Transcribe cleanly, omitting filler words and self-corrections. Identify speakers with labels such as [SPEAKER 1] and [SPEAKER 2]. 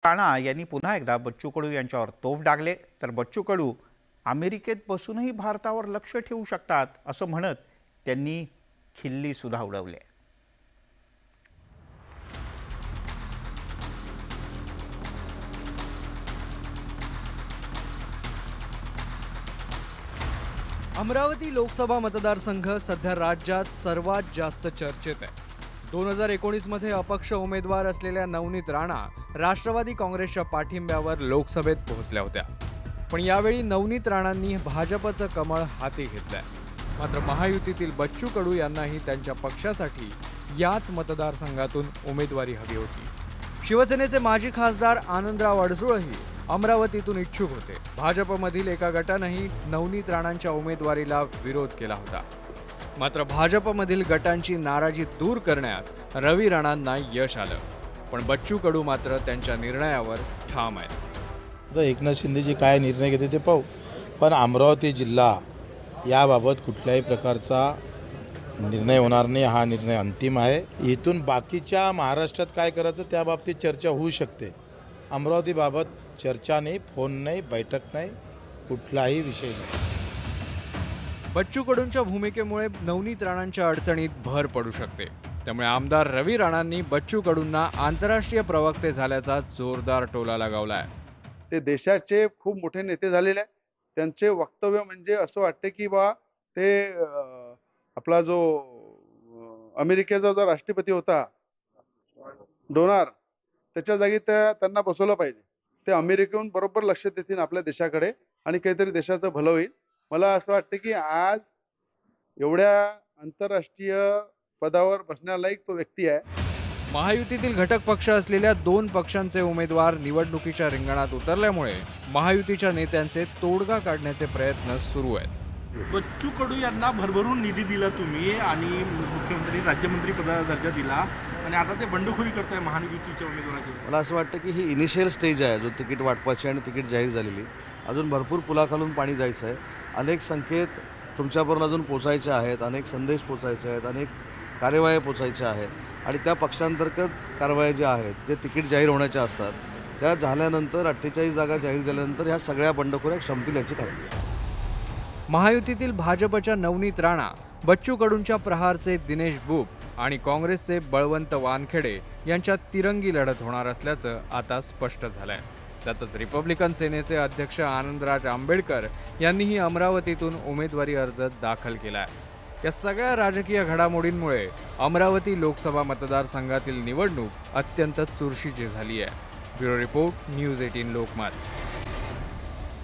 [SPEAKER 1] राणा यांनी पुन्हा एकदा बच्चू कडू यांच्यावर तोफ डागले, तर बच्चू कडू अमेरिकेत बसूनही भारतावर लक्ष ठेवू शकतात असं म्हणत त्यांनी खिल्ली सुद्धा उडवली.
[SPEAKER 2] अमरावती लोकसभा मतदारसंघ सध्या राज्यात सर्वात जास्त चर्चेत आहे. 2019 मध्ये अपक्ष उमेदवार असलेल्या नवनीत राणा राष्ट्रवादी काँग्रेसच्या पाठिंब्यावर लोकसभेत पोहोचल्या होत्या. पण यावेळी नवनीत राणांनी भाजपचं कमळ हाती घेतलंय. मात्र महायुतीतील बच्चू कडू यांनाही त्यांच्या पक्षासाठी याच मतदारसंघातून उमेदवारी हवी होती. शिवसेनेचे माजी खासदार आनंदराव अडसूळही अमरावतीतून इच्छुक होते. भाजपमधील एका गटानेही नवनीत राणांच्या उमेदवारीला विरोध केला होता. मात्र भाजपमधील गटांची नाराजी दूर करण्यात रवी राणांना यश आलं. पण बच्चू कडू मात्र त्यांच्या निर्णयावर ठाम आहेत.
[SPEAKER 3] एकनाथ शिंदेजी काय निर्णय घेते ते पाहू, पण अमरावती जिल्हा याबाबत कुठल्याही प्रकारचा निर्णय होणार नाही. हा निर्णय अंतिम आहे. इथून बाकीच्या महाराष्ट्रात काय करायचं त्या बाबतीत चर्चा होऊ शकते. अमरावतीबाबत चर्चा नाही, फोन नाही, बैठक नाही, कुठलाही विषय नाही.
[SPEAKER 2] बच्चू कडूंच्या भूमिकेमुळे नवनीत राणांच्या अडचणीत भर पडू शकते. त्यामुळे आमदार रवी राणांनी बच्चू कडूंना आंतरराष्ट्रीय प्रवक्ते झाल्याचा जोरदार टोला लगावलाय.
[SPEAKER 4] ते देशाचे खूप मोठे नेते झालेले आहेत. त्यांचे वक्तव्य म्हणजे असं वाटते की बा ते आपला जो अमेरिकेचा जो राष्ट्रपती होता डोनाल्ड, त्याच्या जागी त्यांना बसवलं पाहिजे. ते अमेरिकेहून बरोबर लक्ष देतील आपल्या देशाकडे आणि काहीतरी देशाचं भलं होईल. मला असं वाटतं की आज एवढ्या आंतरराष्ट्रीय पदावर बसण्यालायक तो व्यक्ती आहे.
[SPEAKER 2] महायुतीतील घटक पक्ष असलेल्या 2 पक्षांचे उमेदवार निवडणुकीच्या रिंगणात उतरल्यामुळे महायुतीच्या नेत्यांचे तोडगा काढण्याचे प्रयत्न सुरू आहेत.
[SPEAKER 5] बच्चू कडू यांना भरभरून निधी दिला तुम्ही आणि मुख्यमंत्री राज्यमंत्री पदाचा दर्जा दिला आणि आता ते बंडखोरी करताय महायुतीच्या उमेदवाराची.
[SPEAKER 6] मला असं वाटतं की ही इनिशियल स्टेज आहे जो तिकीट वाटपाची आणि तिकीट जाहीर झालेली. अजून भरपूर पुलाखालून पाणी जायचं आहे. अनेक संकेत तुमच्यापर्यंत अजून पोचायचे आहेत, अनेक संदेश पोचायचे आहेत, अनेक कार्यवाही पोचायच्या आहेत आणि त्या पक्षांतर्गत कारवाया ज्या आहेत, जे तिकीट जाहीर होण्याच्या असतात, त्या झाल्यानंतर 48 जागा जाहीर झाल्यानंतर ह्या सगळ्या बंडखोऱ्या क्षमतील याची खात्री.
[SPEAKER 2] महायुतीतील भाजपच्या नवनीत राणा, बच्चू कडूंच्या प्रहारचे दिनेश बुप आणि काँग्रेसचे बळवंत वानखेडे यांच्यात तिरंगी लढत होणार असल्याचं आता स्पष्ट झालंय. त्यातच रिपब्लिकन सेनेचे अध्यक्ष आनंदराज आंबेडकर यांनीही अमरावतीतून उमेदवारी अर्ज दाखल केलाय. या सगळ्या राजकीय घडामोडींमुळे अमरावती लोकसभा मतदारसंघातील निवडणूक अत्यंत चुरशीची झाली आहे. Bureau report, news 18 Lokmat.